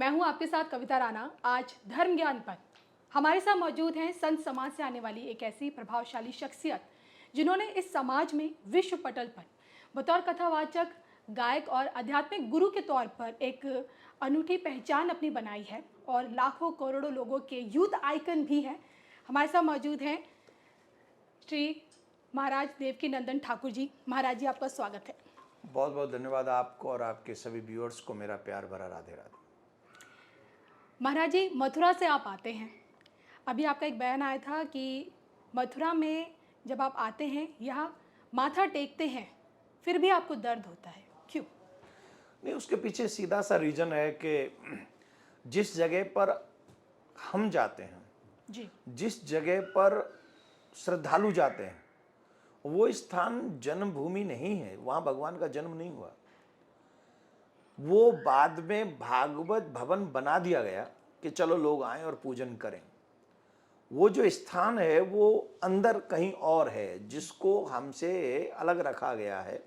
मैं हूं आपके साथ कविता राणा। आज धर्म ज्ञान पर हमारे साथ मौजूद हैं संत समाज से आने वाली एक ऐसी प्रभावशाली शख्सियत जिन्होंने इस समाज में विश्व पटल पर बतौर कथावाचक, गायक और आध्यात्मिक गुरु के तौर पर एक अनूठी पहचान अपनी बनाई है और लाखों करोड़ों लोगों के यूथ आइकन भी है। हमारे साथ मौजूद हैं श्री महाराज देवकी नंदन ठाकुर जी। महाराज जी, आपका स्वागत है। बहुत बहुत धन्यवाद आपको और आपके सभी व्यूअर्स को मेरा प्यार भरा राधे राधे। महाराज जी, मथुरा से आप आते हैं। अभी आपका एक बयान आया था कि मथुरा में जब आप आते हैं, यहाँ माथा टेकते हैं, फिर भी आपको दर्द होता है, क्यों? नहीं, उसके पीछे सीधा सा रीज़न है कि जिस जगह पर हम जाते हैं जी, जिस जगह पर श्रद्धालु जाते हैं वो स्थान जन्मभूमि नहीं है। वहाँ भगवान का जन्म नहीं हुआ। वो बाद में भागवत भवन बना दिया गया कि चलो लोग आएं और पूजन करें। वो जो स्थान है वो अंदर कहीं और है, जिसको हमसे अलग रखा गया है।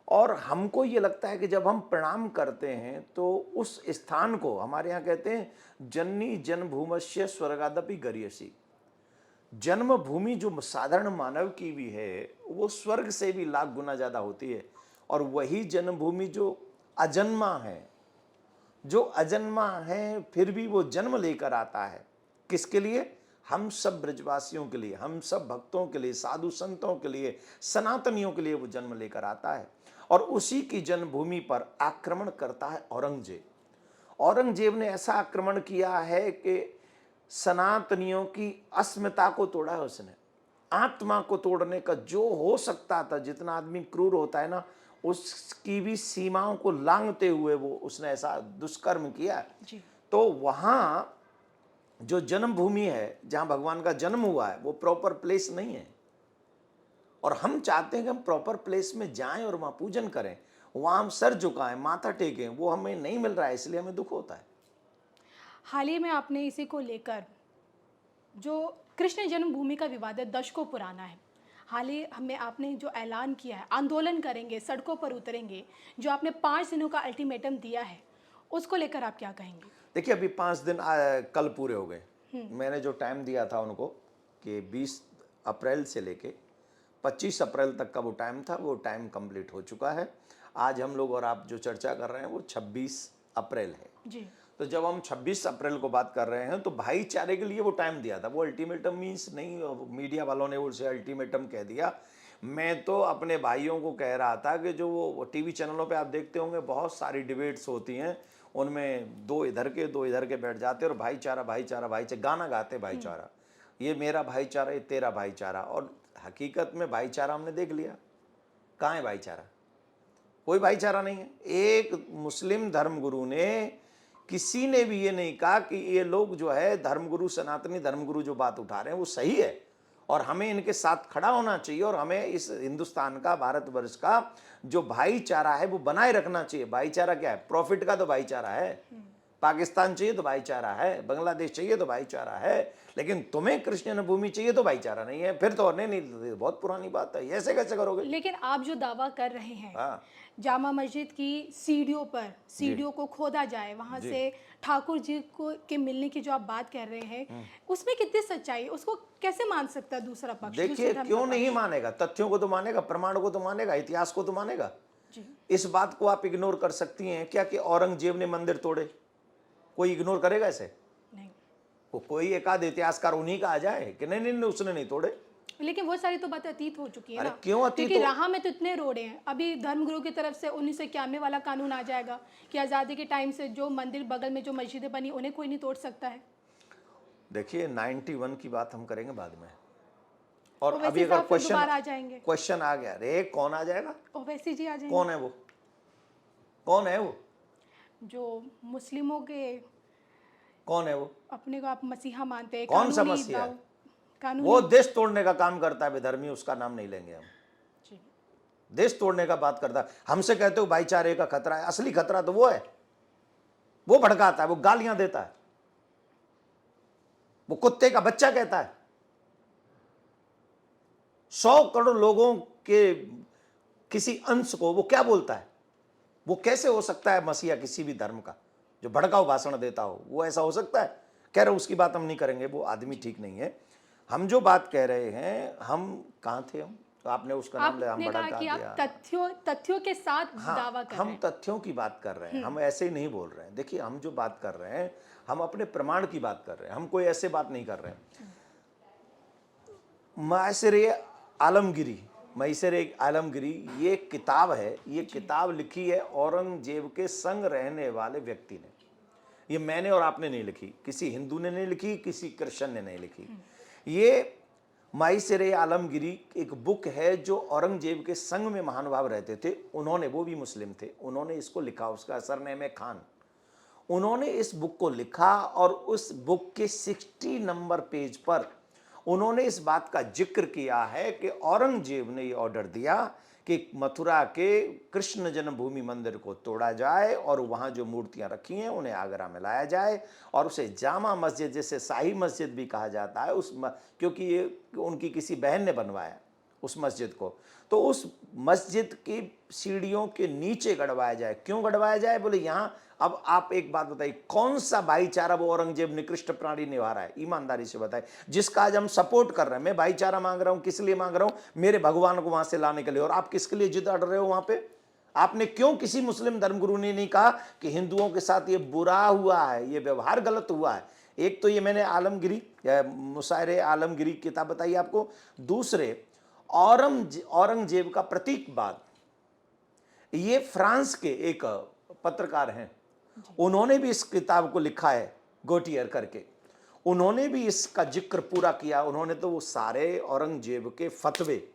और हमको ये लगता है कि जब हम प्रणाम करते हैं तो उस स्थान को, हमारे यहाँ कहते हैं जननी जन्मभूमस्य स्वर्गादपि गरीयसी। जन्मभूमि जो साधारण मानव की भी है वो स्वर्ग से भी लाख गुना ज़्यादा होती है। और वही जन्मभूमि जो अजन्मा है, फिर भी वो जन्म लेकर आता है। किसके लिए? हम सब ब्रजवासियों के लिए, हम सब भक्तों के लिए, साधु संतों के लिए, सनातनियों के लिए वो जन्म लेकर आता है। और उसी की जन्मभूमि पर आक्रमण करता है औरंगजेब। औरंगजेब ने ऐसा आक्रमण किया है कि सनातनियों की अस्मिता को तोड़ा है उसने। आत्मा को तोड़ने का जो हो सकता था, जितना आदमी क्रूर होता है ना, उसकी भी सीमाओं को लांघते हुए वो उसने ऐसा दुष्कर्म किया। जी। तो वहाँ जो जन्मभूमि है, जहाँ भगवान का जन्म हुआ है, वो प्रॉपर प्लेस नहीं है। और हम चाहते हैं कि हम प्रॉपर प्लेस में जाएं और वहाँ पूजन करें, वहाँ हम सर झुकाएं, माथा टेकें। वो हमें नहीं मिल रहा है, इसलिए हमें दुख होता है। हाल ही में आपने इसी को लेकर जो कृष्ण जन्मभूमि का विवाद है, दशकों पुराना है। हाल ही में आपने जो ऐलान किया है, आंदोलन करेंगे, सड़कों पर उतरेंगे, जो आपने 5 दिनों का अल्टीमेटम दिया है, उसको लेकर आप क्या कहेंगे? देखिए, अभी 5 दिन कल पूरे हो गए। मैंने जो टाइम दिया था उनको कि 20 अप्रैल से लेके 25 अप्रैल तक का वो टाइम था, वो टाइम कंप्लीट हो चुका है। आज हम लोग और आप जो चर्चा कर रहे हैं वो 26 अप्रैल है। जी। तो जब हम 26 अप्रैल को बात कर रहे हैं तो भाईचारे के लिए वो टाइम दिया था। वो अल्टीमेटम मीन्स नहीं, मीडिया वालों ने उसे अल्टीमेटम कह दिया। मैं तो अपने भाइयों को कह रहा था कि जो वो टीवी चैनलों पे आप देखते होंगे, बहुत सारी डिबेट्स होती हैं, उनमें दो इधर के बैठ जाते और भाईचारा भाईचारा भाईचारा गाना गाते, भाईचारा ये मेरा भाईचारा, ये तेरा भाईचारा। और हकीकत में भाईचारा हमने देख लिया, कहाँ है भाईचारा? कोई भाईचारा नहीं है। एक मुस्लिम धर्मगुरु ने, किसी ने भी ये नहीं कहा कि ये लोग जो है धर्मगुरु, सनातनी धर्मगुरु जो बात उठा रहे हैं वो सही है और हमें इनके साथ खड़ा होना चाहिए और हमें इस हिंदुस्तान का, भारतवर्ष का जो भाईचारा है वो बनाए रखना चाहिए। भाईचारा क्या है? प्रॉफिट का तो भाईचारा है। पाकिस्तान चाहिए तो भाईचारा है, बांग्लादेश चाहिए तो भाईचारा है, लेकिन तुम्हें कृष्ण जन्मभूमि चाहिए तो भाईचारा नहीं है। फिर तो नहीं, बहुत पुरानी बात है, ऐसे कैसे करोगे? लेकिन आप जो दावा कर रहे हैं, हाँ जामा मस्जिद की सीढ़ियों को खोदा जाए, वहाँ से ठाकुर जी को के मिलने की जो आप बात कर रहे हैं, उसमें कितनी सच्चाई है? उसको कैसे मान सकता है दूसरा पक्ष? देखिए, क्यों नहीं मानेगा? तथ्यों को तो मानेगा, प्रमाण को तो मानेगा, इतिहास को तो मानेगा। जी। इस बात को आप इग्नोर कर सकती हैं क्या कि औरंगजेब ने मंदिर तोड़े? कोई इग्नोर करेगा ऐसे? नहीं। कोई एक आध इतिहासकार उन्हीं का आ जाए कि नहीं नहीं नहीं, उसने नहीं तोड़े। लेकिन वो सारी तो बातें अतीत हो चुकी है अरे ना। क्यों अतीत क्योंकि हो? राह में तो इतने रोड़े हैं। अभी धर्मगुरु की तरफ से 1991 वाला कानून आ जाएगा कि आज़ादी के टाइम से जो मंदिर बगल में जो मस्जिदें बनी, उन्हें कोई नहीं तोड़ सकता है। देखिए, 91 की बात हम करेंगे बाद में। और ओवैसी अभी अगर साहब फिर दोबारा आ जाएंगे। क्वेश्चन आ गया, अरे कौन आ जाएगा? ओवैसी जी आ जाएंगे। कौन है वो? कौन है वो? जो मुस्लिमों के, कौन है वो? अपने को आप मसीहा मानते हैं, कौन सा कानूनी मसीहा है? कानूनी। वो देश तोड़ने का काम करता है बेधर्मी, उसका नाम नहीं लेंगे हम। जी। देश तोड़ने का बात करता है। हमसे कहते हो भाईचारे का खतरा है, असली खतरा तो वो है। वो भड़काता है, वो गालियां देता है, वो कुत्ते का बच्चा कहता है। 100 करोड़ लोगों के किसी अंश को वो क्या बोलता है? वो कैसे हो सकता है मसीहा किसी भी धर्म का? जो भड़काऊ भाषण देता हो, वो ऐसा हो सकता है? कह रहे उसकी बात हम नहीं करेंगे, वो आदमी ठीक नहीं है। हम जो बात कह रहे हैं, हम कहाँ थे हम? तो आपने उसका नाम लिया, हम आपने कहा भड़का कि आप दिया। तथ्यों के साथ दावा कर रहे हम हैं। तथ्यों की बात कर रहे हैं, हम ऐसे ही नहीं बोल रहे हैं। देखिए, हम जो बात कर रहे हैं, हम अपने प्रमाण की बात कर रहे हैं, हम कोई ऐसे बात नहीं कर रहे हैं। मैसरे आलमगिरी ये किताब है, ये किताब लिखी है औरंगजेब के संग रहने वाले व्यक्ति ने। ये मैंने और आपने नहीं लिखी, किसी हिंदू ने नहीं लिखी, किसी क्रिश्चियन ने नहीं लिखी। ये माइसरे आलमगिरी एक बुक है जो औरंगजेब के संग में महानुभाव रहते थे, उन्होंने, वो भी मुस्लिम थे, उन्होंने इसको लिखा। उसका सरनेम है खान। उन्होंने इस बुक को लिखा और उस बुक के 60 नंबर पेज पर उन्होंने इस बात का जिक्र किया है कि औरंगजेब ने ये ऑर्डर दिया कि मथुरा के कृष्ण जन्मभूमि मंदिर को तोड़ा जाए और वहाँ जो मूर्तियाँ रखी हैं उन्हें आगरा में लाया जाए और उसे जामा मस्जिद, जिसे शाही मस्जिद भी कहा जाता है, क्योंकि ये उनकी किसी बहन ने बनवाया उस मस्जिद को, तो उस मस्जिद की सीढ़ियों के नीचे गड़वाया जाए। क्यों गड़वाया जाए? बोले यहाँ, अब आप एक बात बताइए, कौन सा भाईचारा वो औरंगजेब निकृष्ट प्राणी निभा रहा है? ईमानदारी से बताइए, जिसका आज हम सपोर्ट कर रहे हैं। मैं भाईचारा मांग रहा हूं, किस लिए मांग रहा हूं? मेरे भगवान को वहां से लाने के लिए। और आप किसके लिए जिद अड़ रहे हो वहां पे? आपने क्यों, किसी मुस्लिम धर्मगुरु ने नहीं कहा कि हिंदुओं के साथ ये बुरा हुआ है, ये व्यवहार गलत हुआ है? एक तो ये मैंने आलमगिरी, मुशायरे आलमगिरी किताब बताई आपको। दूसरे, औरंगजेब का प्रतीकवाद, ये फ्रांस के एक पत्रकार हैं, उन्होंने भी इस किताब को लिखा है, गोटियर करके। उन्होंने भी इसका जिक्र पूरा किया। उन्होंने तो वो सारे औरंगजेब के फतवे,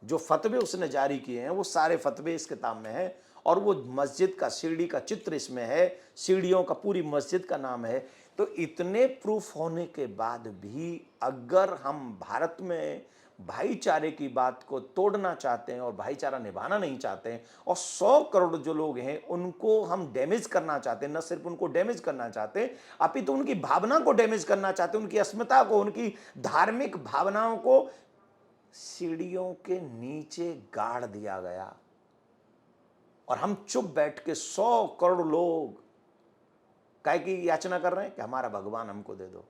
जो फतवे उसने जारी किए हैं, वो सारे फतवे इस किताब में हैं। और वो मस्जिद का सीढ़ी का चित्र इसमें है, सीढ़ियों का पूरी मस्जिद का नाम है। तो इतने प्रूफ होने के बाद भी अगर हम भारत में भाईचारे की बात को तोड़ना चाहते हैं और भाईचारा निभाना नहीं चाहते हैं, और 100 करोड़ जो लोग हैं उनको हम डैमेज करना चाहते हैं, न सिर्फ उनको डैमेज करना चाहते हैं, अपितु उनकी भावना को डैमेज करना चाहते हैं, उनकी अस्मिता को, उनकी धार्मिक भावनाओं को सीढ़ियों के नीचे गाड़ दिया गया। और हम चुप बैठ के 100 करोड़ लोग काय की याचना कर रहे हैं कि हमारा भगवान हमको दे दो,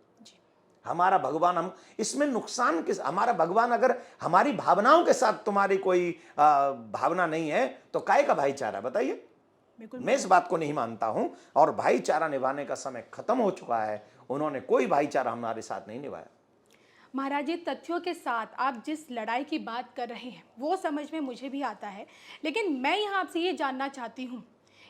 हमारा भगवान। हम इसमें नुकसान किस? हमारा भगवान अगर हमारी भावनाओं के साथ तुम्हारी कोई भावना नहीं है तो काय का भाईचारा? बताइए। मैं इस बात को नहीं मानता हूं और भाईचारा निभाने का समय खत्म हो चुका है। उन्होंने कोई भाईचारा हमारे साथ नहीं निभाया। महाराज जी, तथ्यों के साथ आप जिस लड़ाई की बात कर रहे हैं वो समझ में मुझे भी आता है, लेकिन मैं यहाँ आपसे ये जानना चाहती हूँ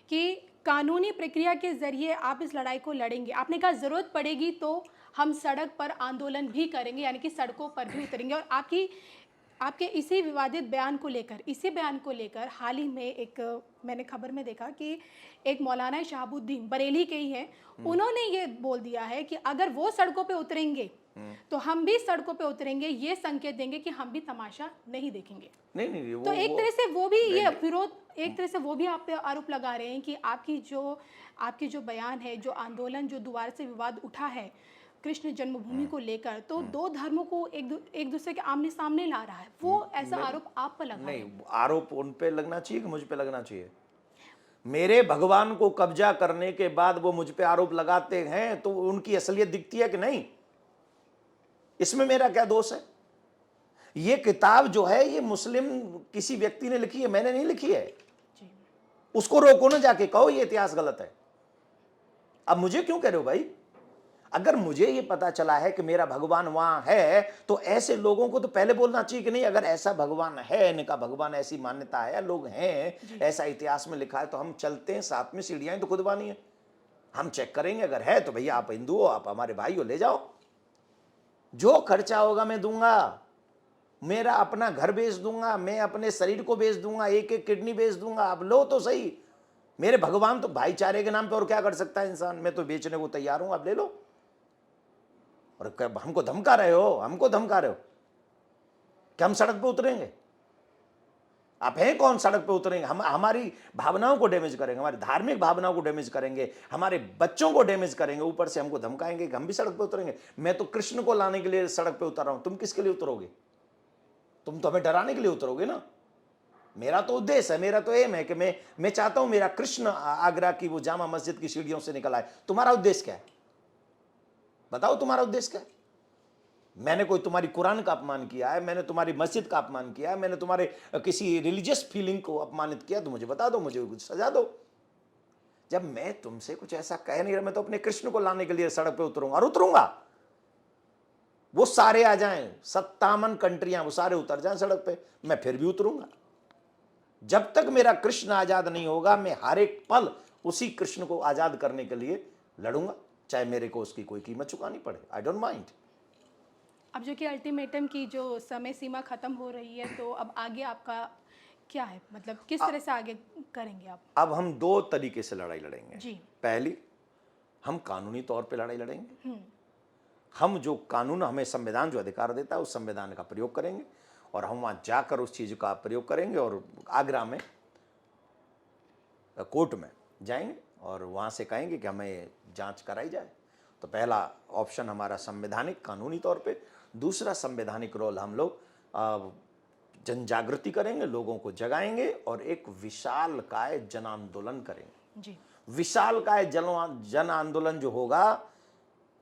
कि कानूनी प्रक्रिया के ज़रिए आप इस लड़ाई को लड़ेंगे। आपने कहा ज़रूरत पड़ेगी तो हम सड़क पर आंदोलन भी करेंगे, यानी कि सड़कों पर भी उतरेंगे। और आपके इसी विवादित बयान को लेकर हाल ही में एक मैंने खबर में देखा कि एक मौलाना शहाबुद्दीन बरेली के ही हैं, उन्होंने ये बोल दिया है कि अगर वो सड़कों पे उतरेंगे तो हम भी सड़कों पे उतरेंगे, ये संकेत देंगे कि हम भी तमाशा नहीं देखेंगे। नहीं, तो एक तरह से वो भी ये विरोध, एक तरह से वो भी आप पे आरोप लगा रहे हैं कि आपकी जो बयान है, जो आंदोलन, जो दोबारा से विवाद उठा है कृष्ण जन्मभूमि को लेकर, तो दो धर्मों को एक दूसरे के आमने सामने ला रहा है, वो ऐसा आरोप आप पर लगा नहीं, आरोप उन पे लगना चाहिए कि मुझ पे लगना चाहिए? मेरे भगवान को कब्जा करने के बाद वो मुझ पे आरोप लगाते हैं तो उनकी असलियत दिखती है कि नहीं? इसमें मेरा क्या दोष है? ये किताब जो है ये मुस्लिम किसी व्यक्ति ने लिखी है, मैंने नहीं लिखी है। उसको रोको ना, जाके कहो ये इतिहास गलत है। अब मुझे क्यों कह रहे हो भाई? अगर मुझे ये पता चला है कि मेरा भगवान वहां है तो ऐसे लोगों को तो पहले बोलना चाहिए कि नहीं, अगर ऐसा भगवान है, इनका भगवान, ऐसी मान्यता है, लोग हैं, ऐसा इतिहास में लिखा है, तो हम चलते हैं साथ में। सीढ़ियां तो खुद बानी है, हम चेक करेंगे। अगर है तो भैया आप हिंदू हो, आप हमारे भाई हो, ले जाओ, जो खर्चा होगा मैं दूंगा। मेरा अपना घर बेच दूंगा, मैं अपने शरीर को बेच दूंगा, एक एक किडनी बेच दूंगा, आप लो तो सही। मेरे भगवान तो भाईचारे के नाम पे और क्या कर सकता है इंसान? मैं तो बेचने को तैयार हूं, आप ले लो। और हमको धमका रहे हो, हमको धमका रहे हो कि हम सड़क पे उतरेंगे? आप हैं कौन सड़क पे उतरेंगे? हम हमारी भावनाओं को डैमेज करेंगे, हमारी धार्मिक भावनाओं को डैमेज करेंगे, हमारे बच्चों को डैमेज करेंगे, ऊपर से हमको धमकाएंगे कि हम भी सड़क पे उतरेंगे। मैं तो कृष्ण को लाने के लिए सड़क पे उतर रहा हूं, तुम किसके लिए उतरोगे? तुम तो हमें डराने के लिए उतरोगे ना। मेरा तो उद्देश्य है, मेरा तो एम है कि मैं चाहता हूं मेरा कृष्ण आगरा की वो जामा मस्जिद की सीढ़ियों से निकल आए। तुम्हारा उद्देश्य क्या है? बताओ तुम्हारा उद्देश्य क्या है? मैंने कोई तुम्हारी कुरान का अपमान किया है, मैंने तुम्हारी मस्जिद का अपमान किया है, मैंने तुम्हारे किसी रिलीजियस फीलिंग को अपमानित किया, तो मुझे बता दो, मुझे कुछ सजा दो। जब मैं तुमसे कुछ ऐसा कह नहीं रहा, मैं तो अपने कृष्ण को लाने के लिए सड़क पे उतरूंगा, और उतरूंगा। वो सारे आ जाएं, 57 कंट्रियां, वो सारे उतर जाएं सड़क पे, मैं फिर भी उतरूंगा। जब तक मेरा कृष्ण आजाद नहीं होगा, मैं हर एक पल उसी कृष्ण को आजाद करने के लिए लड़ूंगा, चाहे मेरे को उसकी कोई कीमत चुकानी पड़े। I don't mind. अब जो कि अल्टीमेटम की जो समय सीमा खत्म हो रही है, तो अब आगे आपका क्या है, मतलब किस तरह से आगे करेंगे आप? अब हम दो तरीके से लड़ाई लड़ेंगे। जी। पहली, हम कानूनी तौर पे लड़ाई लड़ेंगे। हम जो कानून, हमें संविधान जो अधिकार देता है, उस संविधान का प्रयोग करेंगे, और हम वहां जाकर उस चीज का प्रयोग करेंगे, और आगरा में कोर्ट में जाएंगे और वहां से कहेंगे कि हमें जांच कराई जाए। तो पहला ऑप्शन हमारा संवैधानिक कानूनी तौर पे। दूसरा संवैधानिक रोल, हम लोग जन जागृति करेंगे, लोगों को जगाएंगे और एक विशालकाय जन आंदोलन करेंगे। जी। विशालकाय जन आंदोलन जो होगा,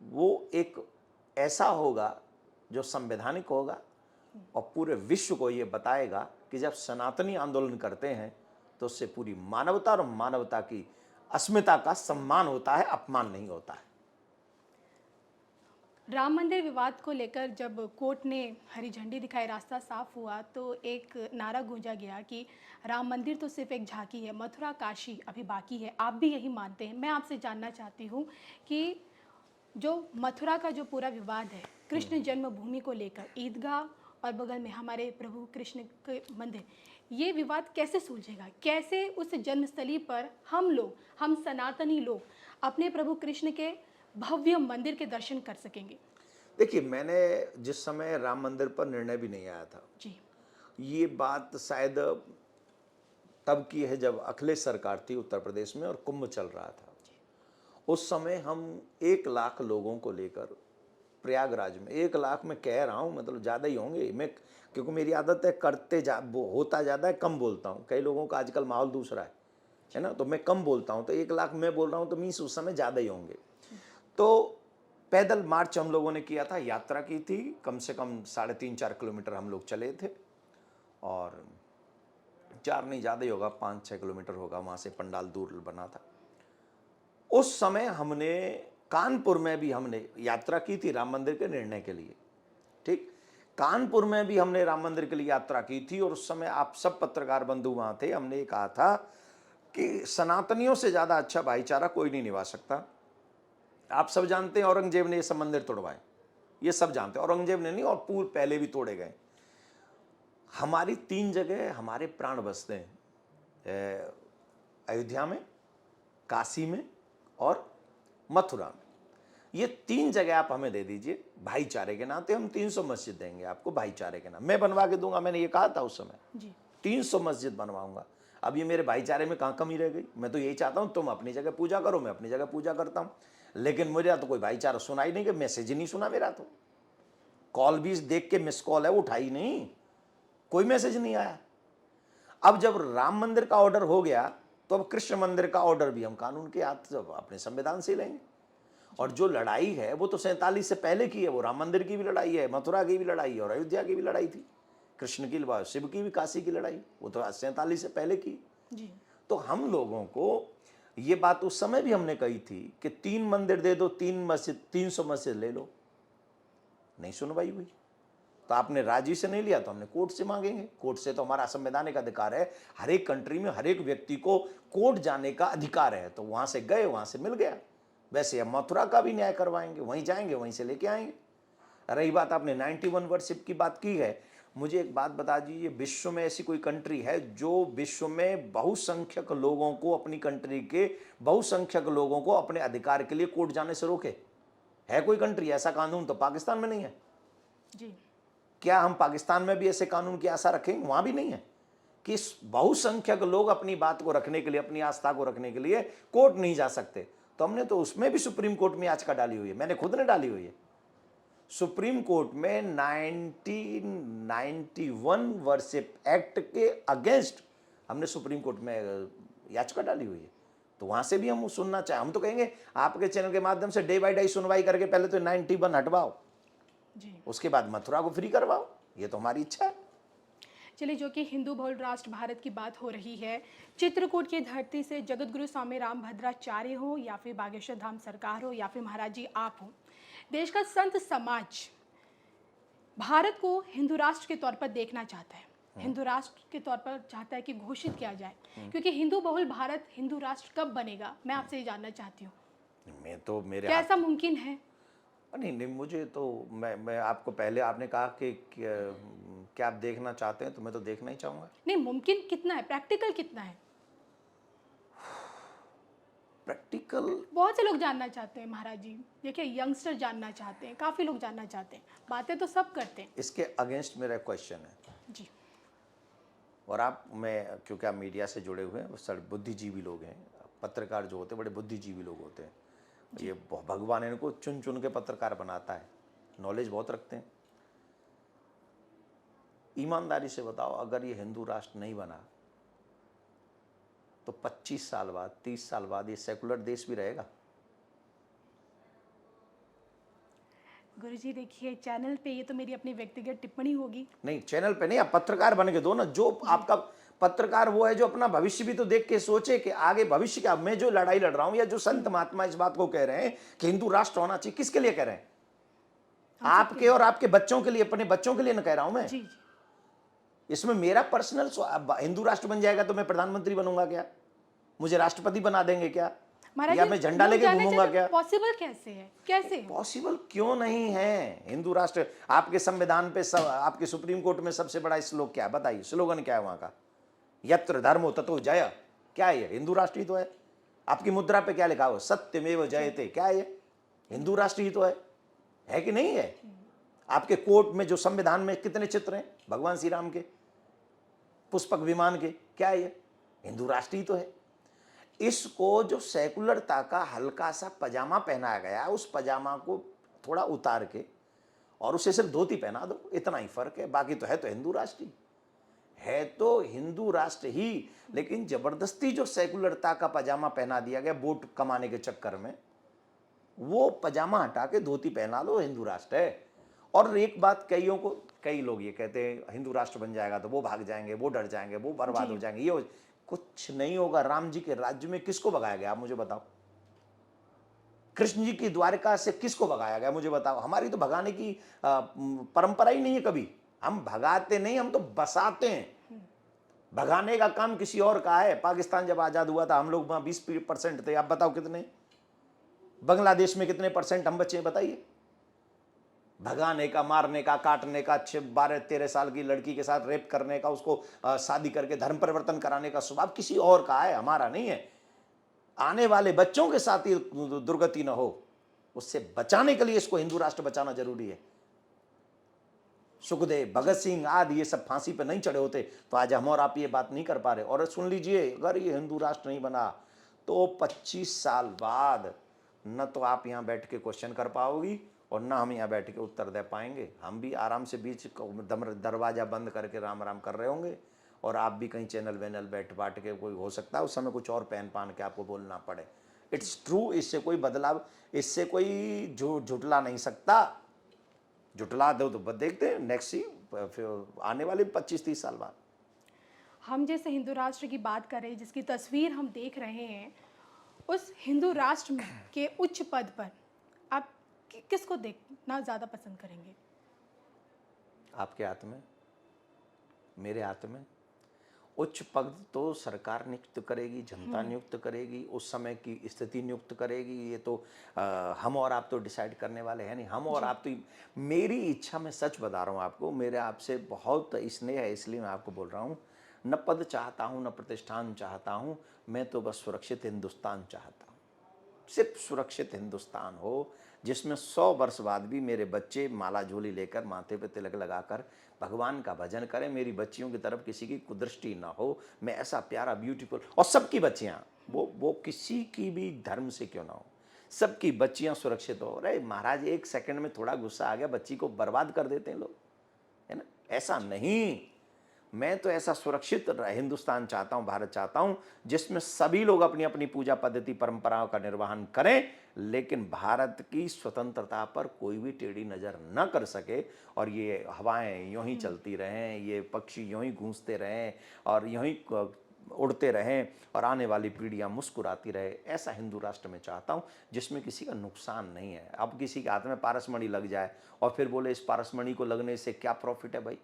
वो एक ऐसा होगा जो संवैधानिक होगा और पूरे विश्व को ये बताएगा कि जब सनातनी आंदोलन करते हैं तो उससे पूरी मानवता और मानवता की अस्मिता का सम्मान होता है, अपमान नहीं होता है। राम मंदिर विवाद को लेकर जब कोर्ट ने हरी झंडी दिखाई, रास्ता साफ हुआ, तो एक नारा गूंजा गया कि राम मंदिर तो सिर्फ एक झांकी है, मथुरा काशी अभी बाकी है। आप भी यही मानते हैं? मैं आपसे जानना चाहती हूँ कि जो मथुरा का जो पूरा विवाद है कृष्ण जन्मभूमि को लेकर, ईदगाह और बगल में हमारे प्रभु कृष्ण के मंदिर, ये विवाद कैसे सुलझेगा? कैसे उस जन्मस्थली पर हम सनातनी लोग अपने प्रभु कृष्ण के भव्य मंदिर के दर्शन कर सकेंगे? देखिए, मैंने जिस समय राम मंदिर पर निर्णय भी नहीं आया था, जी। ये बात शायद तब की है जब अखिलेश सरकार थी उत्तर प्रदेश में और कुंभ चल रहा था। उस समय हम 1 लाख लोगों को लेकर प्रयागराज में, 1 लाख मैं कह रहा हूँ, मतलब ज़्यादा ही होंगे, मैं क्योंकि मेरी आदत है होता ज़्यादा है, कम बोलता हूँ। कई लोगों का आजकल माहौल दूसरा है ना, तो मैं कम बोलता हूँ। तो 1 लाख मैं बोल रहा हूँ, तो मीन्स उस समय ज़्यादा ही होंगे। तो पैदल मार्च हम लोगों ने किया था, यात्रा की थी, कम से कम 3.5-4 किलोमीटर हम लोग चले थे, और 4 नहीं, ज़्यादा ही होगा, 5-6 किलोमीटर होगा, वहाँ से पंडाल दूर बना था। उस समय हमने कानपुर में भी हमने यात्रा की थी राम मंदिर के निर्णय के लिए, ठीक। कानपुर में भी हमने राम मंदिर के लिए यात्रा की थी, और उस समय आप सब पत्रकार बंधु वहाँ थे। हमने ये कहा था कि सनातनियों से ज़्यादा अच्छा भाईचारा कोई नहीं निभा सकता। आप सब जानते हैं औरंगजेब ने ये सब मंदिर तोड़वाए, ये सब जानते हैं। औरंगजेब ने नहीं, और पहले भी तोड़े गए। हमारी 3 जगह हमारे प्राण बसते हैं, अयोध्या में, काशी में और मथुरा में। ये 3 जगह आप हमें दे दीजिए, भाईचारे के नाते हम 300 मस्जिद देंगे आपको, भाईचारे के नाम मैं बनवा के दूंगा। मैंने ये कहा था उस समय जी। 300 मस्जिद बनवाऊंगा। अब ये मेरे भाईचारे में कहाँ कमी रह गई? मैं तो यही चाहता हूँ, तुम अपनी जगह पूजा करो, मैं अपनी जगह पूजा करता हूँ। लेकिन मेरा तो कोई भाईचारा सुना ही नहीं, कि मैसेज ही नहीं सुना मेरा। तो कॉल भी देख के मिस कॉल है, उठाई नहीं, कोई मैसेज नहीं आया। अब जब राम मंदिर का ऑर्डर हो गया, तो अब कृष्ण मंदिर का ऑर्डर भी हम कानून के हाथ अपने संविधान से लेंगे। और जो लड़ाई है वो तो 47 से पहले की है, वो राम मंदिर की भी लड़ाई है, मथुरा की भी लड़ाई है, और अयोध्या की भी लड़ाई थी। कृष्ण की, शिव की भी, काशी की लड़ाई, वो तो 47 से पहले की। जी। तो हम लोगों को ये बात उस समय भी हमने कही थी कि 3 मंदिर दे दो, 3 मस्जिद, 300 मस्जिद ले लो। नहीं सुनवाई हुई, तो आपने राजी से नहीं लिया, तो हमने कोर्ट से मांगेंगे। कोर्ट से तो हमारा संवैधानिक अधिकार है, हर एक कंट्री में हर एक व्यक्ति को कोर्ट जाने का अधिकार है। तो वहां से गए, वहां से मिल गया। वैसे हम मथुरा का भी न्याय करवाएंगे, वहीं जाएंगे, वहीं से लेके आएंगे। रही बात, आपने 91 वर्शिप की बात की है, मुझे एक बात बता दीजिए, विश्व में ऐसी कोई कंट्री है जो विश्व में बहुसंख्यक लोगों को, अपनी कंट्री के बहुसंख्यक लोगों को अपने अधिकार के लिए कोर्ट जाने से रोके? है कोई कंट्री? ऐसा कानून तो पाकिस्तान में नहीं है। जी। क्या हम पाकिस्तान में भी ऐसे कानून की आशा रखेंगे? वहां भी नहीं है कि बहुसंख्यक लोग अपनी बात को रखने के लिए, अपनी आस्था को रखने के लिए कोर्ट नहीं जा सकते। तो हमने तो उसमें भी सुप्रीम कोर्ट में याचिका डाली हुई है, मैंने खुद ने डाली हुई है। सुप्रीम कोर्ट में 1991 वर्शिप एक्ट के अगेंस्ट हमने सुप्रीम कोर्ट में याचिका डाली हुई है। तो वहां से भी हम सुनना चाहें, हम तो कहेंगे आपके चैनल के माध्यम से डे बाय डे सुनवाई करके पहले तो 91 हटवाओ, जी। उसके बाद मथुरा को फ्री करवाओ, ये तो हमारी इच्छा है। चलिए, जो कि हिंदू बहुल राष्ट्र भारत की बात हो रही है, चित्रकूट की धरती से जगतगुरु स्वामी रामभद्राचार्य हो या फिर बागेश्वर धाम सरकार हो या फिर महाराज जी आप हो, देश का संत समाज भारत को हिंदू राष्ट्र के तौर पर देखना चाहता है, हिंदू राष्ट्र के तौर पर चाहता है कि घोषित किया जाए, क्योंकि हिंदू बहुल भारत हिंदू राष्ट्र कब बनेगा, मैं आपसे ये जानना चाहती हूँ। मैं तो मेरे क्या ऐसा मुमकिन है? नहीं नहीं, मुझे तो मैं आपको पहले आपने कहा कि क्या आप देखना चाहते हैं, तो मैं तो देखना ही चाहूँगा। नहीं, मुमकिन कितना है, प्रैक्टिकल कितना है? प्रैक्टिकल बहुत से लोग जानना चाहते हैं महाराज जी, देखिए यंगस्टर जानना चाहते हैं, काफ़ी लोग जानना चाहते हैं, बातें तो सब करते हैं। इसके अगेंस्ट मेरा क्वेश्चन है, जी और मैं क्योंकि आप मीडिया से जुड़े हुए हैं, सर बुद्धिजीवी लोग हैं, पत्रकार जो होते हैं बड़े बुद्धिजीवी लोग होते हैं, ये भगवान इनको चुन चुन के पत्रकार बनाता है, नॉलेज बहुत रखते हैं। ईमानदारी से बताओ, अगर ये हिंदू राष्ट्र नहीं बना तो 25 साल बाद 30 साल बाद ये सेकुलर देश भी रहेगा? गुरुजी, देखिए चैनल पे ये तो मेरी अपनी व्यक्तिगत टिप्पणी होगी। नहीं, चैनल पे नहीं, आप पत्रकार बन के दो ना। जो आपका पत्रकार वो है जो अपना भविष्य भी तो देख के सोचे कि आगे भविष्य क्या। मैं जो लड़ाई लड़ रहा हूं या जो संत महात्मा इस बात को कह रहे हैं कि हिंदू राष्ट्र होना चाहिए, किसके लिए कह रहे हैं? आपके और आपके बच्चों के लिए, अपने बच्चों के लिए ना कह रहा हूं मैं। जी जी। इसमें मेरा पर्सनल, हिंदू राष्ट्र बन जाएगा तो मैं प्रधानमंत्री बनूंगा क्या? मुझे राष्ट्रपति बना देंगे क्या? या मैं झंडा लेके घूमूंगा क्या? पॉसिबल कैसे है? कैसे पॉसिबल क्यों नहीं है? हिंदू राष्ट्र आपके संविधान पे आपके सुप्रीम कोर्ट में सबसे बड़ा श्लोक क्या है बताइए? स्लोगन क्या है वहां का? यत्र धर्मो ततो जय। क्या है ये? हिंदू राष्ट्र ही तो है। आपकी मुद्रा पे क्या लिखा हुआ? सत्यमेव जयते। क्या है ये? हिंदू राष्ट्र ही तो है कि नहीं है? आपके कोर्ट में जो संविधान में कितने चित्र हैं भगवान श्री राम के, पुष्पक विमान के? क्या है ये? हिंदू राष्ट्र ही तो है। इसको जो सेकुलरता का हल्का सा पजामा पहनाया गया, उस पजामा को थोड़ा उतार के और उसे सिर्फ धोती पहना दो, इतना ही फर्क है। बाकी तो है तो हिंदू राष्ट्र ही है, तो हिंदू राष्ट्र ही। लेकिन जबरदस्ती जो सेकुलरता का पजामा पहना दिया गया वोट कमाने के चक्कर में, वो पजामा हटा के धोती पहना लो, हिंदू राष्ट्र है। और एक बात, कई लोग ये कहते हैं हिंदू राष्ट्र बन जाएगा तो वो भाग जाएंगे, वो डर जाएंगे, वो बर्बाद हो जाएंगे, ये कुछ नहीं होगा। राम जी के राज्य में किसको भगाया गया आप मुझे बताओ? कृष्ण जी की द्वारका से किसको भगाया गया मुझे बताओ? हमारी तो भगाने की परंपरा ही नहीं है कभी। हम भगाते नहीं, हम तो बसाते हैं। भगाने का काम किसी और का है। पाकिस्तान जब आजाद हुआ था हम लोग वहां 20% थे, आप बताओ कितने? बांग्लादेश में कितने परसेंट हम बच्चे बताइए? भगाने का, मारने का, काटने का, 12-13 साल की लड़की के साथ रेप करने का, उसको शादी करके धर्म परिवर्तन कराने का स्वभाव किसी और का है, हमारा नहीं है। आने वाले बच्चों के साथ ही दुर्गति न हो, उससे बचाने के लिए इसको हिंदू राष्ट्र बचाना जरूरी है। सुखदेव, भगत सिंह आदि ये सब फांसी पे नहीं चढ़े होते तो आज हम और आप ये बात नहीं कर पा रहे। और सुन लीजिए, अगर ये हिंदू राष्ट्र नहीं बना तो 25 साल बाद न तो आप यहाँ बैठ के क्वेश्चन कर पाओगी और ना हम यहाँ बैठ के उत्तर दे पाएंगे। हम भी आराम से बीच दरवाजा बंद करके राम राम कर रहे होंगे, और आप भी कहीं चैनल वैनल बैठ बाट के, कोई हो सकता है उस समय कुछ और पहन पान के आपको बोलना पड़े। इट्स ट्रू, इससे कोई बदलाव, इससे कोई झुटला नहीं सकता। झुटला दो तो देखते हैं नेक्स्ट ही फिर आने वाले 25-30 साल बाद। हम जैसे हिंदू राष्ट्र की बात कर रहे हैं, जिसकी तस्वीर हम देख रहे हैं, उस हिंदू राष्ट्र के उच्च पद पर आप किसको देखना ज़्यादा पसंद करेंगे? आपके हाथ में, मेरे हाथ में। उच्च पद तो सरकार नियुक्त करेगी, जनता नियुक्त करेगी, उस समय की स्थिति नियुक्त करेगी। ये तो हम और आप तो डिसाइड करने वाले हैं नहीं। हम और आप तो, मेरी इच्छा, मैं सच बता रहा हूँ आपको, मेरे आपसे बहुत स्नेह है इसलिए मैं आपको बोल रहा हूँ। न पद चाहता हूँ, न प्रतिष्ठान चाहता हूँ, मैं तो बस सुरक्षित हिंदुस्तान चाहता हूँ। सिर्फ सुरक्षित हिंदुस्तान हो जिसमें 100 वर्ष बाद भी मेरे बच्चे माला झोली लेकर, माथे पे तिलक लगाकर भगवान का भजन करें। मेरी बच्चियों की तरफ किसी की कुदृष्टि ना हो। मैं ऐसा प्यारा, ब्यूटीफुल, और सबकी बच्चियाँ, वो किसी की भी धर्म से क्यों ना हो, सबकी बच्चियां सुरक्षित हो। अरे महाराज, एक सेकंड में थोड़ा गुस्सा आ गया, बच्ची को बर्बाद कर देते हैं लोग, है ना। ऐसा नहीं, मैं तो ऐसा सुरक्षित हिंदुस्तान चाहता हूं, भारत चाहता हूं, जिसमें सभी लोग अपनी अपनी पूजा पद्धति परंपराओं का निर्वहन करें, लेकिन भारत की स्वतंत्रता पर कोई भी टेढ़ी नजर न कर सके, और ये हवाएं यूं ही चलती रहें, ये पक्षी यूं ही गूंजते रहें और यूं ही उड़ते रहें, और आने वाली पीढ़ियां मुस्कुराती रहे। ऐसा हिंदू राष्ट्र में चाहता हूं, जिसमें किसी का नुकसान नहीं है। अब किसी के हाथ में पारसमणि लग जाए और फिर बोले इस पारसमणि को लगने से क्या प्रॉफिट है भाई?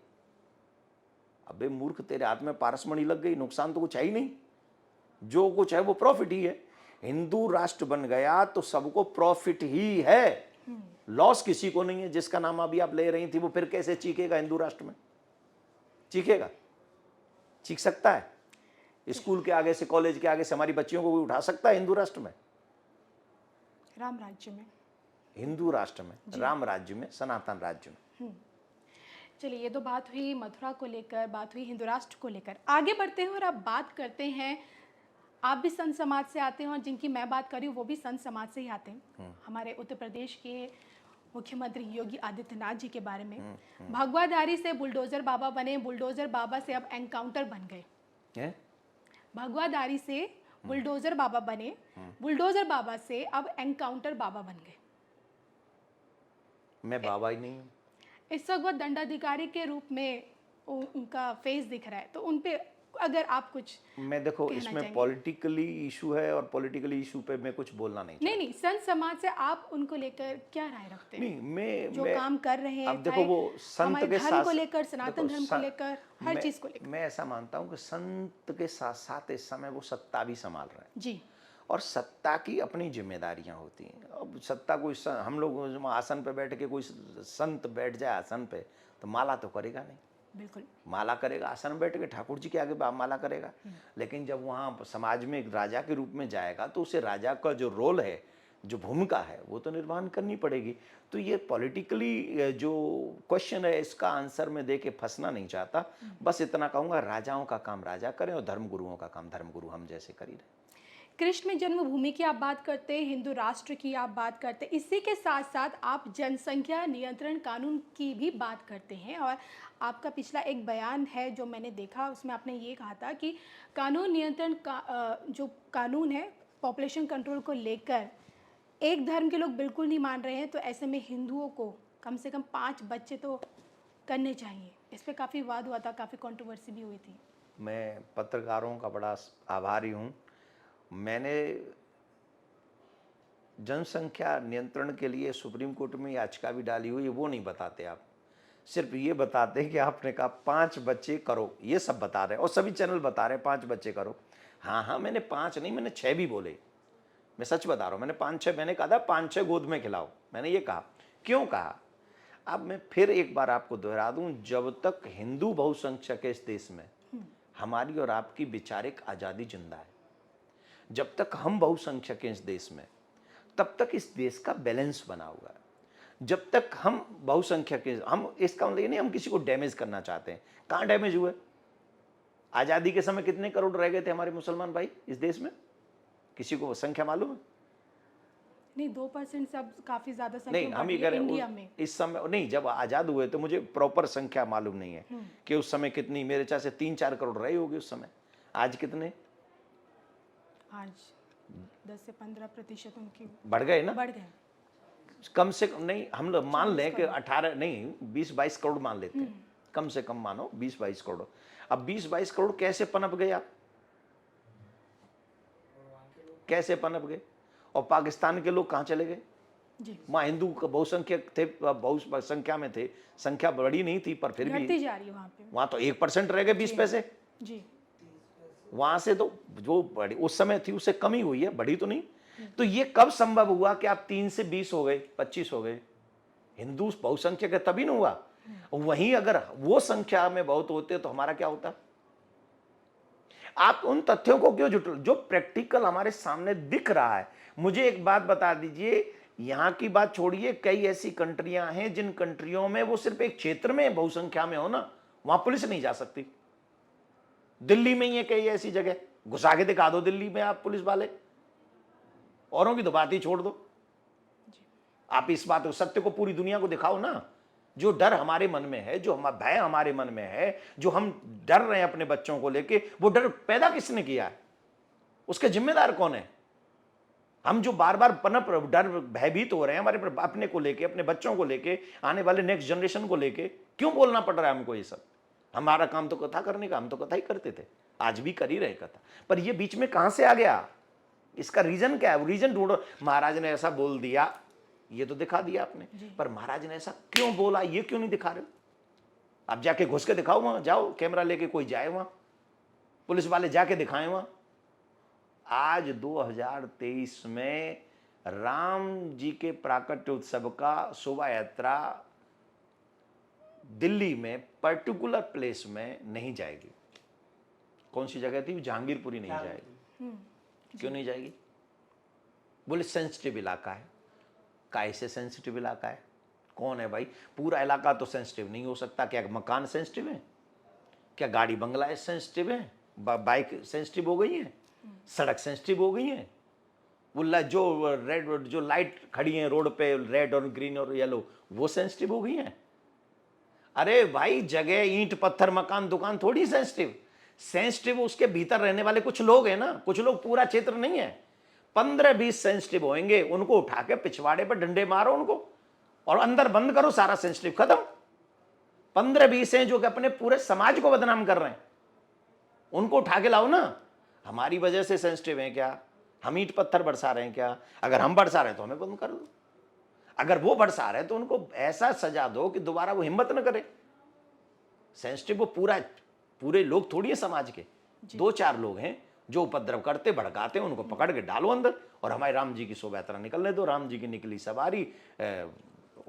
अबे मूर्ख, तेरे हाथ में पारसमणि लग गई, नुकसान तो कुछ है ही नहीं, जो कुछ है वो प्रॉफिट ही है। हिंदू राष्ट्र बन गया तो सबको प्रॉफिट ही है, लॉस किसी को नहीं है। जिसका नाम अभी आप ले रही थी, वो फिर कैसे चीखेगा हिंदू राष्ट्र में? चीखेगा? चीख सकता है? स्कूल के आगे से, कॉलेज के आगे से हमारी बच्चियों को भी उठा सकता है हिंदू राष्ट्र में? राम राज्य में, हिंदू राष्ट्र में, राम राज्य में, सनातन राज्य में। चलिए, ये तो बात हुई मथुरा को लेकर, बात हुई हिंदू राष्ट्र को लेकर। आगे बढ़ते हैं और अब बात करते हैं, आप भी संत समाज से आते हैं और जिनकी मैं बात कर रही हूँ वो भी संत समाज से ही आते हैं। हमारे उत्तर प्रदेश के मुख्यमंत्री योगी आदित्यनाथ जी के बारे में, भगवाधारी से बुलडोजर बाबा बने, बुलडोजर बाबा से अब एनकाउंटर बन गए। भगवाधारी से बुलडोजर बाबा बने, बुलडोजर बाबा से अब एनकाउंटर बाबा बन गए। मैं बाबा ही नहीं हूँ। इस वक्त वो दंडाधिकारी के रूप में उनका फेस दिख रहा है, तो उन पे अगर आप कुछ मैं देखो, इसमें पॉलिटिकली इशू है और पॉलिटिकली इशू पे मैं कुछ बोलना नहीं चाहता। नहीं, संत समाज से आप उनको लेकर क्या राय रखते हैं? नहीं, मैं जो काम कर रहे हैं, अब देखो, वो संत के धर्म को लेकर, सनातन धर्म को लेकर, हर चीज को लेकर, मैं ऐसा मानता हूँ कि संत के साथ साथ इस समय वो सत्ता भी संभाल रहे हैं जी, और सत्ता की अपनी जिम्मेदारियां होती हैं। अब सत्ता कोई हम लोग आसन पे बैठ के, कोई संत बैठ जाए आसन पे तो माला तो करेगा नहीं, बिल्कुल माला करेगा आसन में बैठ के, ठाकुर जी के आगे माला करेगा। लेकिन जब वहाँ समाज में एक राजा के रूप में जाएगा तो उसे राजा का जो रोल है, जो भूमिका है, वो तो निर्वहन करनी पड़ेगी। तो ये पॉलिटिकली जो क्वेश्चन है, इसका आंसर मैं दे के फंसना नहीं चाहता। बस इतना कहूँगा, राजाओं का काम राजा करें और धर्मगुरुओं का काम धर्मगुरु हम जैसे कर ही रहे। कृष्ण में जन्मभूमि की आप बात करते हैं, हिंदू राष्ट्र की आप बात करते हैं, इसी के साथ साथ आप जनसंख्या नियंत्रण कानून की भी बात करते हैं। और आपका पिछला एक बयान है जो मैंने देखा, उसमें आपने ये कहा था कि कानून नियंत्रण का जो कानून है पॉपुलेशन कंट्रोल को लेकर, एक धर्म के लोग बिल्कुल नहीं मान रहे हैं, तो ऐसे में हिंदुओं को कम से कम 5 बच्चे तो करने चाहिए। इस पर काफ़ी वाद हुआ था, काफ़ी कंट्रोवर्सी भी हुई थी। मैं पत्रकारों का बड़ा आभारी हूँ। मैंने जनसंख्या नियंत्रण के लिए सुप्रीम कोर्ट में याचिका भी डाली हुई है, वो नहीं बताते आप। सिर्फ ये बताते हैं कि आपने कहा 5 बच्चे करो, ये सब बता रहे हैं और सभी चैनल बता रहे हैं 5 बच्चे करो। हाँ, मैंने 5 नहीं, मैंने 6 भी बोले। मैं सच बता रहा हूँ, मैंने 5-6, मैंने कहा था 5-6 गोद में खिलाओ, मैंने ये कहा। क्यों कहा? अब मैं फिर एक बार आपको दोहरा दूं, जब तक हिंदू बहुसंख्यक है इस देश में, हमारी और आपकी विचारिक आज़ादी जिंदा है। जब तक हम बहुसंख्यक हैं इस देश में, तब तक इस देश का बैलेंस बना हुआ है। जब तक हम बहुसंख्यक हैं, हम, इसका मतलब ये नहीं हम किसी को डैमेज करना चाहते हैं। कहाँ डैमेज हुए? आज़ादी के समय कितने करोड़ रह गए थे हमारे मुसलमान भाई इस देश में? किसी को संख्या मालूम है? नहीं, 2% सब काफ़ी ज़्यादा संख्या नहीं, हम ही कह रहे हैं इंडिया में इस समय नहीं, जब आज़ाद हुए तो मुझे प्रॉपर संख्या मालूम नहीं है कि उस समय कितनी, मेरे ख्याल से 3-4 करोड़ रहे होगी उस समय। आज कितने? आज 10 से 15% उनकी बढ़ गए ना? बढ़ गए। कम से कम नहीं, हम लोग मान लें कि 18 नहीं, 20-22 करोड़ मान लेते हैं, कम से कम मानो 20-22 करोड़। अब 20-22 करोड़ कैसे पनप गए आप? कैसे पनप गए? और पाकिस्तान के लोग कहाँ चले गए? वहाँ हिंदू बहुसंख्यक थे, बहुसंख्या में थे, संख्या बड़ी नहीं थी पर फिर भी जा रही है वहाँ पे। वहाँ तो 1% रह गए 20 पैसे जी। वहां से तो जो बड़ी उस समय थी उससे कम ही हुई है, बढ़ी तो नहीं। तो ये कब संभव हुआ कि आप 3 से 20 हो गए, 25 हो गए? हिंदू बहुसंख्यक है तभी ना हुआ। वहीं अगर वो संख्या में बहुत होते तो हमारा क्या होता? आप उन तथ्यों को क्यों जुटल, जो प्रैक्टिकल हमारे सामने दिख रहा है। मुझे एक बात बता दीजिए, यहाँ की बात छोड़िए, कई ऐसी कंट्रियां हैं जिन कंट्रियों में वो सिर्फ एक क्षेत्र में बहुसंख्या में हो ना, वहां पुलिस नहीं जा सकती। दिल्ली में ही है कई ऐसी जगह, घुसा के दिखा दो दिल्ली में आप पुलिस वाले, औरों की तो बात ही छोड़ दो। आप इस बात को, सत्य को पूरी दुनिया को दिखाओ ना। जो डर हमारे मन में है, जो भय हमारे मन में है, जो हम डर रहे हैं अपने बच्चों को लेके, वो डर पैदा किसने किया है? उसके जिम्मेदार कौन है? हम जो बार बार पनप डर भयभीत हो रहे हैं हमारे अपने को लेके, अपने बच्चों को लेके, आने वाले नेक्स्ट जनरेशन को लेके, क्यों बोलना पड़ रहा है हमको ये सब? हमारा काम तो कथा करने का, हम तो कथा ही करते थे, आज भी कर ही रहे कथा, पर ये बीच में कहां से आ गया? इसका रीजन क्या है? रीजन ढूंढो। महाराज ने ऐसा बोल दिया, ये तो दिखा दिया आपने, पर महाराज ने ऐसा क्यों बोला ये क्यों नहीं दिखा रहे? आप जाके घुस के दिखाओ, वहां जाओ, कैमरा लेके कोई जाए, वहां पुलिस वाले जाके दिखाएं वहां। आज 2023 में राम जी के प्राकट्य उत्सव का शोभा यात्रा दिल्ली में पर्टिकुलर प्लेस में नहीं जाएगी। कौन सी जगह थी? जहांगीरपुरी नहीं जाएगी। क्यों नहीं जाएगी? बोले सेंसिटिव इलाका है। कैसे सेंसिटिव इलाका है? कौन है भाई? पूरा इलाका तो सेंसिटिव नहीं हो सकता। क्या मकान सेंसिटिव है? क्या गाड़ी बंगला सेंसिटिव है? बाइक सेंसिटिव हो गई है? सड़क सेंसिटिव हो गई है? वो जो रेड, जो लाइट खड़ी है रोड पे, रेड और ग्रीन और येलो, वो सेंसिटिव हो गई है? अरे भाई, जगह, ईंट पत्थर, मकान, दुकान थोड़ी सेंसिटिव। सेंसिटिव उसके भीतर रहने वाले कुछ लोग हैं ना, कुछ लोग, पूरा क्षेत्र नहीं है। 15-20 सेंसिटिव होंगे, उनको उठा के पिछवाड़े पर डंडे मारो उनको, और अंदर बंद करो, सारा सेंसिटिव खत्म। 15-20 हैं जो कि अपने पूरे समाज को बदनाम कर रहे हैं, उनको उठा के लाओ ना। हमारी वजह से सेंसिटिव हैं क्या? हम ईंट पत्थर बरसा रहे हैं क्या? अगर हम बरसा रहे हैं तो हमें बंद कर दो। अगर वो बरसा रहे हैं तो उनको ऐसा सजा दो कि दोबारा वो हिम्मत न करे। सेंसिटिव वो पूरे लोग थोड़ी है समाज के, 2-4 लोग हैं जो उपद्रव करते, भड़काते हैं, उनको पकड़ के डालो अंदर, और हमारे राम जी की शोभा यात्रा निकलने दो। राम जी की निकली सवारी,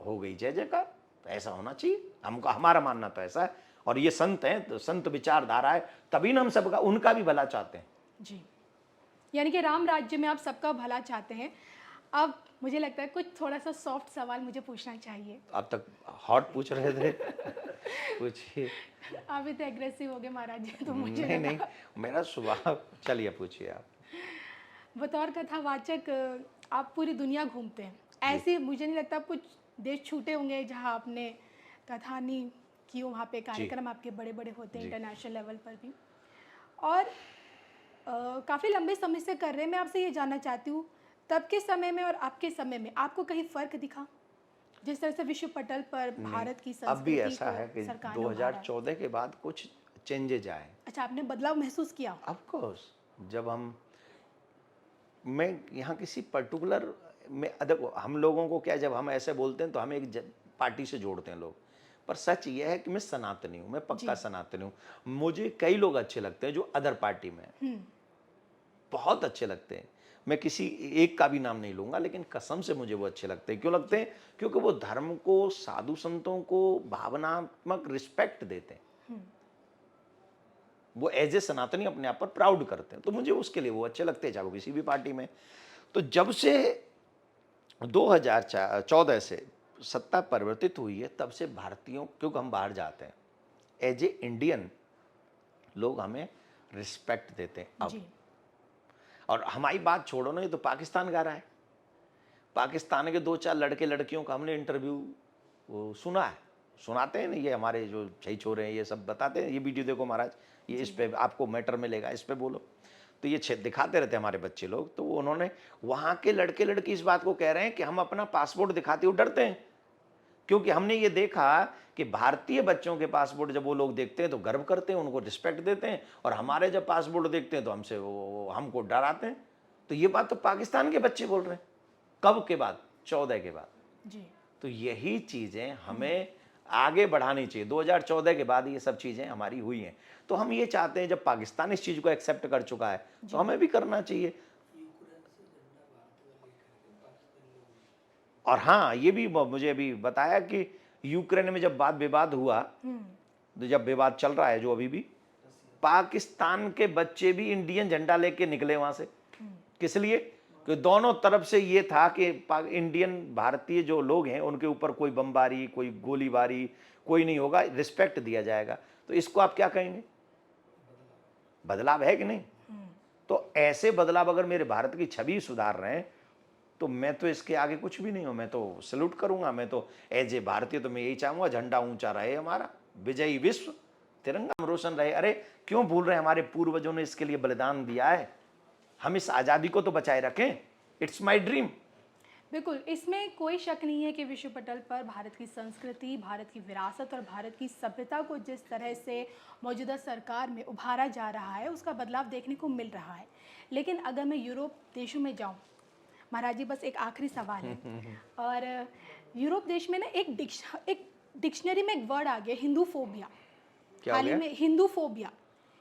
हो गई जय जयकार। तो ऐसा होना चाहिए हमको, हमारा मानना तो ऐसा है। और ये संत हैं, तो संत विचारधारा है, तभी ना हम सबका, उनका भी भला चाहते हैं जी। यानी कि राम राज्य में आप सबका भला चाहते हैं। अब मुझे लगता है कुछ थोड़ा सा सॉफ्ट सवाल मुझे पूछना चाहिए। अब तक हॉट पूछ रहे थे। पूछिए। आप इतने एग्रेसिव हो गए महाराज जी, तो मुझे नहीं, मेरा स्वभाव। चलिए पूछिए आप। बतौर कथावाचक आप पूरी दुनिया घूमते हैं, ऐसे मुझे नहीं लगता कुछ देश छूटे होंगे जहां आपने कथा नहीं की हो। वहाँ पे कार्यक्रम आपके बड़े बड़े होते हैं इंटरनेशनल लेवल पर भी, और काफ़ी लंबे समय से कर रहे हैं। मैं आपसे ये जानना चाहती हूँ, तब के समय में और आपके समय में आपको कहीं फ़र्क दिखा? जिस तरह से विश्व पटल पर भारत की संस्कृति अब भी ऐसा है कि सरकार ने उभारा। 2014 के बाद कुछ चेंजेज आए। अच्छा, आपने बदलाव महसूस किया? Of course. जब मैं यहाँ किसी पर्टिकुलर में, देखो हम लोगों को क्या, जब हम ऐसे बोलते हैं तो हमें एक पार्टी से जोड़ते हैं लोग, पर सच ये है कि मैं सनातनी हूँ, मैं पक्का सनातनी हूँ। मुझे कई लोग अच्छे लगते हैं जो अदर पार्टी में हैं, बहुत अच्छे लगते हैं। मैं किसी एक का भी नाम नहीं लूंगा, लेकिन कसम से मुझे वो अच्छे लगते हैं। क्यों लगते हैं? क्योंकि वो धर्म को, साधु संतों को भावनात्मक रिस्पेक्ट देते हैं। वो एज ए सनातनी अपने आप पर प्राउड करते हैं, तो मुझे उसके लिए वो अच्छे लगते हैं, चाहे वो किसी भी पार्टी में। तो जब से 2014 से सत्ता परिवर्तित हुई है, तब से भारतीयों, क्योंकि हम बाहर जाते हैं, एज ए इंडियन लोग हमें रिस्पेक्ट देते हैं अब। और हमारी बात छोड़ो ना, ये तो पाकिस्तान गा रहा है। पाकिस्तान के 2-4 लड़के लड़कियों का हमने इंटरव्यू सुना है, सुनाते हैं ना, ये हमारे जो छही छोरे हैं ये सब बताते हैं, ये वीडियो देखो महाराज, ये इस पे आपको मैटर मिलेगा, इस पे बोलो। तो ये दिखाते रहते हैं हमारे बच्चे लोग। तो उन्होंने, वहाँ के लड़के लड़की इस बात को कह रहे हैं कि हम अपना पासपोर्ट दिखाते हुए डरते हैं, क्योंकि हमने ये देखा कि भारतीय बच्चों के पासपोर्ट जब वो लोग देखते हैं तो गर्व करते हैं, उनको रिस्पेक्ट देते हैं, और हमारे जब पासपोर्ट देखते हैं तो हमसे वो हमको डराते हैं। तो ये बात तो पाकिस्तान के बच्चे बोल रहे हैं। कब के बाद? 14 के बाद जी। तो यही चीज़ें हमें आगे बढ़ानी चाहिए। 2014 के बाद ये सब चीज़ें हमारी हुई हैं, तो हम ये चाहते हैं, जब पाकिस्तान इस चीज़ को एक्सेप्ट कर चुका है तो हमें भी करना चाहिए। और हाँ, ये भी मुझे अभी बताया कि यूक्रेन में जब वाद विवाद हुआ, तो जब विवाद चल रहा है जो अभी भी, पाकिस्तान के बच्चे भी इंडियन झंडा लेके निकले वहां से। किस लिए? कि दोनों तरफ से ये था कि इंडियन, भारतीय जो लोग हैं उनके ऊपर कोई बमबारी, कोई गोलीबारी, कोई नहीं होगा, रिस्पेक्ट दिया जाएगा। तो इसको आप क्या कहेंगे? बदलाव है कि नहीं? तो ऐसे बदलाव अगर मेरे भारत की छवि सुधार रहे हैं, तो मैं तो इसके आगे कुछ भी नहीं हूं, मैं तो सैल्यूट करूंगा। मैं तो एज ए भारतीय तो मैं यही चाहूंगा, झंडा ऊंचा रहे हमारा, विजयी विश्व, तिरंगा रोशन रहे। अरे क्यों भूल रहे हैं, हमारे पूर्वजों ने इसके लिए बलिदान दिया है, हम इस आज़ादी को तो बचाए रखें। It's my dream. बिल्कुल, इसमें कोई शक नहीं है कि विश्व पटल पर भारत की संस्कृति, भारत की विरासत और भारत की सभ्यता को जिस तरह से मौजूदा सरकार में उभारा जा रहा है, उसका बदलाव देखने को मिल रहा है। लेकिन अगर मैं यूरोप देशों में जाऊं, महाराज जी बस एक आखिरी सवाल है, और यूरोप देश में ना एक डिक्शनरी में एक वर्ड आ गया, हिंदूफोबिया। क्या हो हाल ही गया? में हिंदूफोबिया,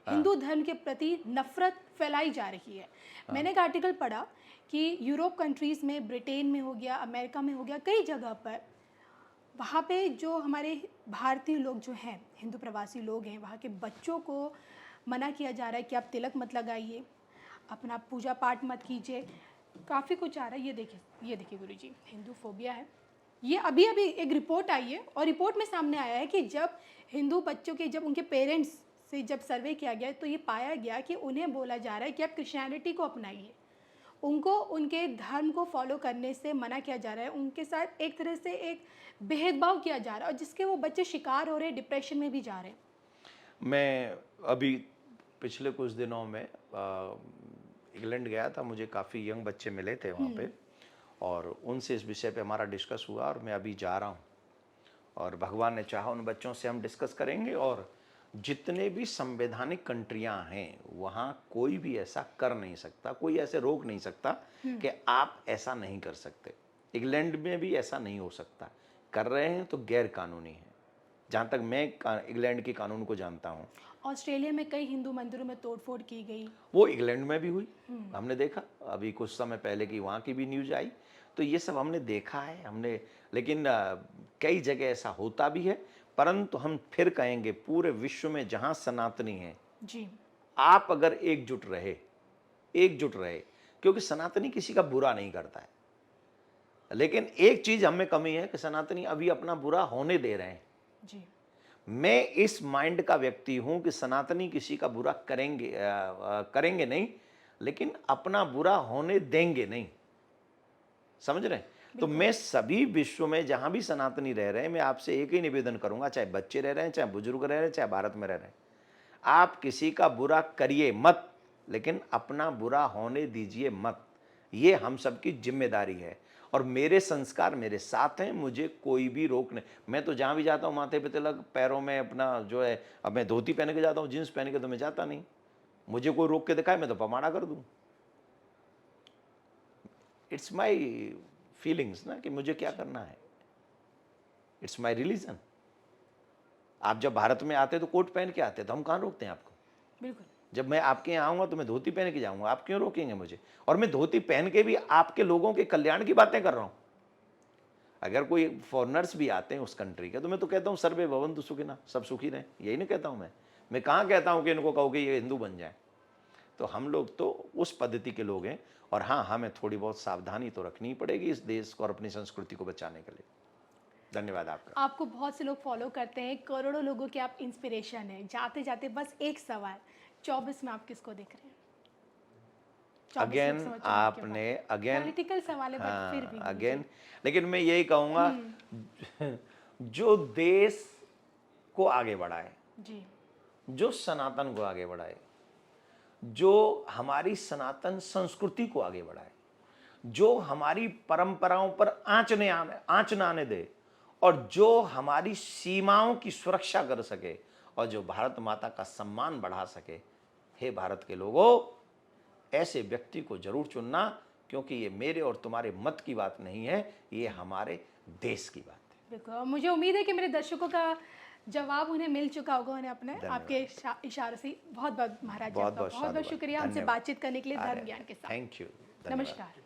हिंदू धर्म के प्रति नफरत फैलाई जा रही है। मैंने एक आर्टिकल पढ़ा कि यूरोप कंट्रीज़ में, ब्रिटेन में हो गया, अमेरिका में हो गया, कई जगह पर वहाँ पे जो हमारे भारतीय लोग जो हैं, हिंदू प्रवासी लोग हैं, वहाँ के बच्चों को मना किया जा रहा है कि आप तिलक मत लगाइए, अपना पूजा पाठ मत कीजिए, काफ़ी कुछ आ रहा है। ये देखिए गुरुजी, हिंदूफोबिया है। ये अभी अभी एक रिपोर्ट आई है, और रिपोर्ट में सामने आया है कि जब हिंदू बच्चों के, जब उनके पेरेंट्स से जब सर्वे किया गया, तो ये पाया गया कि उन्हें बोला जा रहा है कि आप क्रिश्चियनिटी को अपनाइए, उनको उनके धर्म को फॉलो करने से मना किया जा रहा है, उनके साथ एक तरह से एक भेदभाव किया जा रहा है, और जिसके वो बच्चे शिकार हो रहे हैं, डिप्रेशन में भी जा रहे हैं। मैं अभी पिछले कुछ दिनों में इंग्लैंड गया था, मुझे काफ़ी यंग बच्चे मिले थे वहाँ पे, और उनसे इस विषय पे हमारा डिस्कस हुआ, और मैं अभी जा रहा हूँ, और भगवान ने चाहा उन बच्चों से हम डिस्कस करेंगे। और जितने भी संवैधानिक कंट्रियां हैं, वहाँ कोई भी ऐसा कर नहीं सकता, कोई ऐसे रोक नहीं सकता कि आप ऐसा नहीं कर सकते। इंग्लैंड में भी ऐसा नहीं हो सकता, कर रहे हैं तो गैर कानूनी है, जहाँ तक मैं इंग्लैंड के कानून को जानता हूँ। ऑस्ट्रेलिया में कई हिंदू मंदिरों में तोड़फोड़ की गई, वो इंग्लैंड में भी हुई, हमने देखा अभी कुछ समय पहले की वहाँ की भी न्यूज आई। तो ये सब हमने देखा है, हमने, लेकिन कई जगह ऐसा होता भी है। परंतु हम फिर कहेंगे, पूरे विश्व में जहाँ सनातनी है जी, आप अगर एकजुट रहे, क्योंकि सनातनी किसी का बुरा नहीं करता है, लेकिन एक चीज हमें कमी है कि सनातनी अभी अपना बुरा होने दे रहे हैं। जी, मैं इस माइंड का व्यक्ति हूं कि सनातनी किसी का बुरा करेंगे नहीं, लेकिन अपना बुरा होने देंगे नहीं, समझ रहे हैं? तो मैं सभी विश्व में जहां भी सनातनी रह रहे हैं, मैं आपसे एक ही निवेदन करूंगा, चाहे बच्चे रह रहे हैं, चाहे बुजुर्ग रह रहे हैं, चाहे भारत में रह रहे हैं, आप किसी का बुरा करिए मत, लेकिन अपना बुरा होने दीजिए मत। ये हम सबकी जिम्मेदारी है, और मेरे संस्कार मेरे साथ हैं, मुझे कोई भी रोक नहीं। मैं तो जहाँ भी जाता हूँ, माथे पे तिलक, पैरों में अपना जो है, अब मैं धोती पहन के जाता हूँ, जींस पहन के तो मैं जाता नहीं। मुझे कोई रोक के दिखाए, मैं तो पमाड़ा कर दूँ। इट्स माई फीलिंग्स ना, कि मुझे क्या करना है, इट्स माई रिलीजन। आप जब भारत में आते तो कोट पहन के आते, तो हम कहाँ रोकते हैं आपको? बिल्कुल। जब मैं आपके यहाँ आऊँगा तो मैं धोती पहन के जाऊँगा, आप क्यों रोकेंगे मुझे? और मैं धोती पहन के भी आपके लोगों के कल्याण की बातें कर रहा हूँ। अगर कोई फॉरेनर्स भी आते हैं उस कंट्री के, तो मैं तो कहता हूँ सर्वे भवन्तु सुखिनः, सब सुखी रहें, यही नहीं कहता हूँ मैं कहाँ कहता हूँ कि इनको कहो कि ये हिंदू बन जाए। तो हम लोग तो उस पद्धति के लोग हैं, और हाँ, हमें थोड़ी बहुत सावधानी तो रखनी पड़ेगी इस देश को और अपनी संस्कृति को बचाने के लिए। धन्यवाद आपका। आपको बहुत से लोग फॉलो करते हैं, करोड़ों लोगों के आप इंस्पिरेशन है। जाते जाते बस एक सवाल, 24 में आप किसको देख रहे हैं? 24 अगेन लोकसभा चुनाव के आपने बाद। अगेन पॉलिटिकल सवाल है, बट फिर भी अगेन, लेकिन मैं यही कहूँगा, जो देश को आगे बढ़ाए, जी, जो सनातन को आगे बढ़ाए, जो हमारी सनातन संस्कृति को आगे बढ़ाए, जो हमारी परंपराओं पर आंच न आने दे, और जो हमारी सीमाओं की सुरक्षा कर सके, और जो भारत माता का सम्मान बढ़ा सके, हे भारत के लोगों, ऐसे व्यक्ति को जरूर चुनना, क्योंकि ये मेरे और तुम्हारे मत की बात नहीं है, ये हमारे देश की बात है। बिल्कुल। और मुझे उम्मीद है कि मेरे दर्शकों का जवाब उन्हें मिल चुका होगा, उन्हें अपने आपके इशारों से। बहुत बहुत महाराज जी, आपका बहुत बहुत शुक्रिया हमसे बातचीत करने के लिए धर्म ज्ञान के साथ। Thank you. नमस्कार।